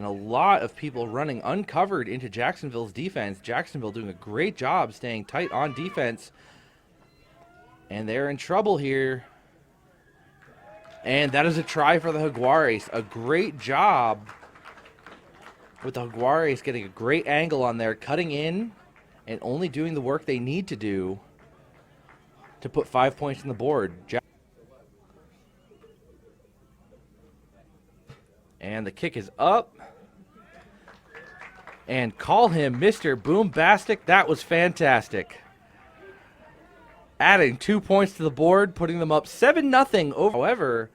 and a lot of people running uncovered into Jacksonville's defense. Jacksonville doing a great job staying tight on defense. And they're in trouble here. And that is a try for the Jaguares. A great job with the Jaguares getting a great angle on there, cutting in and only doing the work they need to do to put 5 points on the board. And the kick is up. And call him Mr. Boombastic. That was fantastic. Adding 2 points to the board, putting them up 7-0 over. However,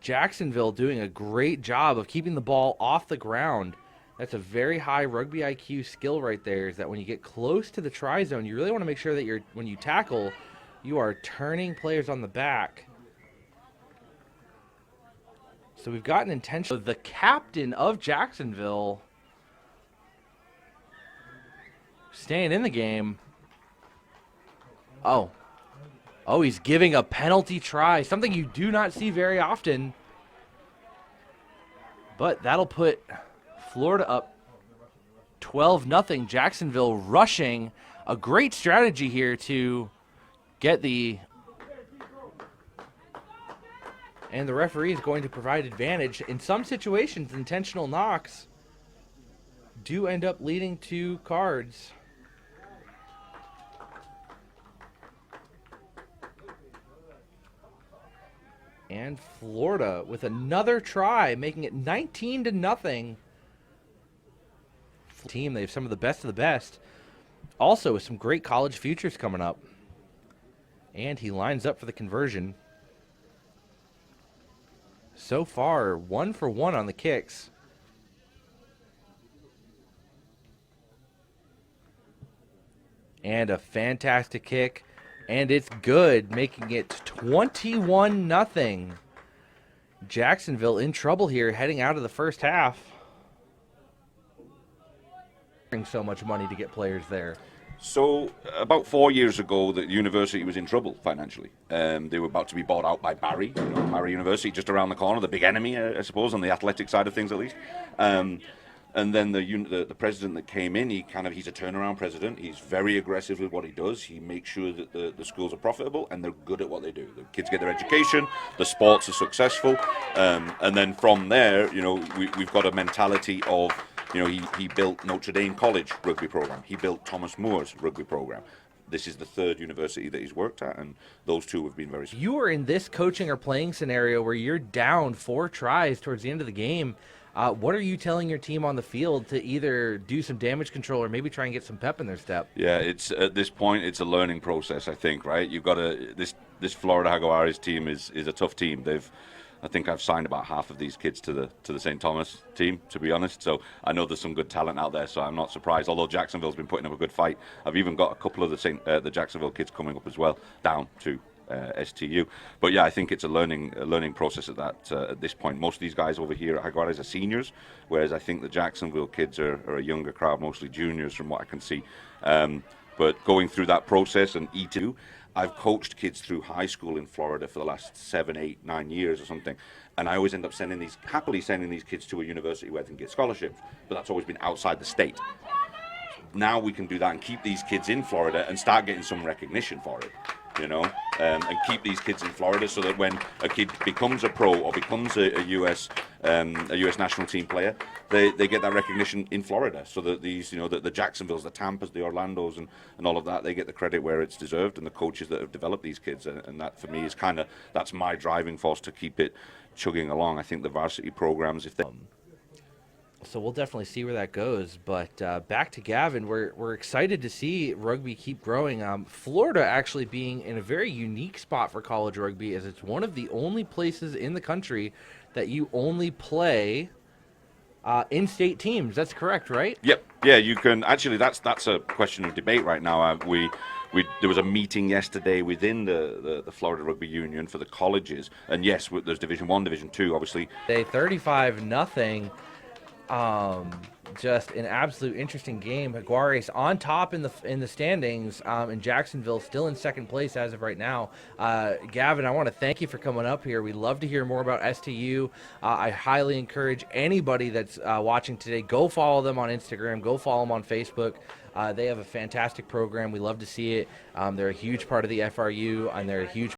Jacksonville doing a great job of keeping the ball off the ground. That's a very high rugby IQ skill right there, is that when you get close to the try zone, you really want to make sure that when you tackle, you are turning players on the back. So we've got an intention. The captain of Jacksonville staying in the game. Oh, he's giving a penalty try, something you do not see very often. But that'll put Florida up 12-0. Jacksonville rushing. A great strategy here to get the... And the referee is going to provide advantage. In some situations, intentional knocks do end up leading to cards. And Florida with another try, making it 19-0. Team, they have some of the best. Also with some great college futures coming up. And he lines up for the conversion. So far, 1 for 1 on the kicks. And a fantastic kick. And it's good, making it 21-0. Jacksonville in trouble here, heading out of the first half. So much money to get players there. So about 4 years ago, the university was in trouble financially. They were about to be bought out by Barry, Barry University, just around the corner, the big enemy, I suppose, on the athletic side of things at least. And then the president that came in, he's a turnaround president. He's very aggressive with what he does. He makes sure that the schools are profitable and they're good at what they do. The kids get their education, the sports are successful, and then from there, we've got a mentality of, he built Notre Dame College rugby program. He built Thomas Moore's rugby program. This is the third university that he's worked at, and those two have been very successful. You are in this coaching or playing scenario where you're down 4 tries towards the end of the game. What are you telling your team on the field to either do some damage control or maybe try and get some pep in their step? Yeah, it's at this point it's a learning process, I think, right? You've got this Florida Jaguares team is a tough team. I think I've signed about half of these kids to the St. Thomas team, to be honest. So I know there's some good talent out there, so I'm not surprised. Although Jacksonville's been putting up a good fight, I've even got a couple of the Jacksonville kids coming up as well, down to STU. But yeah, I think it's a learning process at this point. Most of these guys over here at Jaguares are seniors, whereas I think the Jacksonville kids are a younger crowd, mostly juniors from what I can see. But going through that process and E2, I've coached kids through high school in Florida for the last 7, 8, 9 years or something, and I always end up happily sending these kids to a university where they can get scholarships, but that's always been outside the state. Now we can do that and keep these kids in Florida and start getting some recognition for it, and keep these kids in Florida so that when a kid becomes a pro or becomes a US national team player, they get that recognition in Florida, so that these, the Jacksonvilles, the Tampas, the Orlandos, and all of that, they get the credit where it's deserved, and the coaches that have developed these kids, and that for me is that's my driving force to keep it chugging along. I think the varsity programs, if they So we'll definitely see where that goes. But back to Gavin, we're excited to see rugby keep growing. Florida actually being in a very unique spot for college rugby, as it's one of the only places in the country that you only play in-state teams. That's correct, right? Yep. Yeah, you can. Actually, that's a question of debate right now. There was a meeting yesterday within the Florida Rugby Union for the colleges, and yes, there's Division 1, Division 2, obviously. 35-0. just an absolute interesting game. Jaguares on top in the standings, and Jacksonville still in second place as of right now. Gavin, I want to thank you for coming up here. We'd love to hear more about STU. I highly encourage anybody that's watching today, go follow them on Instagram, go follow them on Facebook. They have a fantastic program. We love to see it. They're a huge part of the FRU, and they're a huge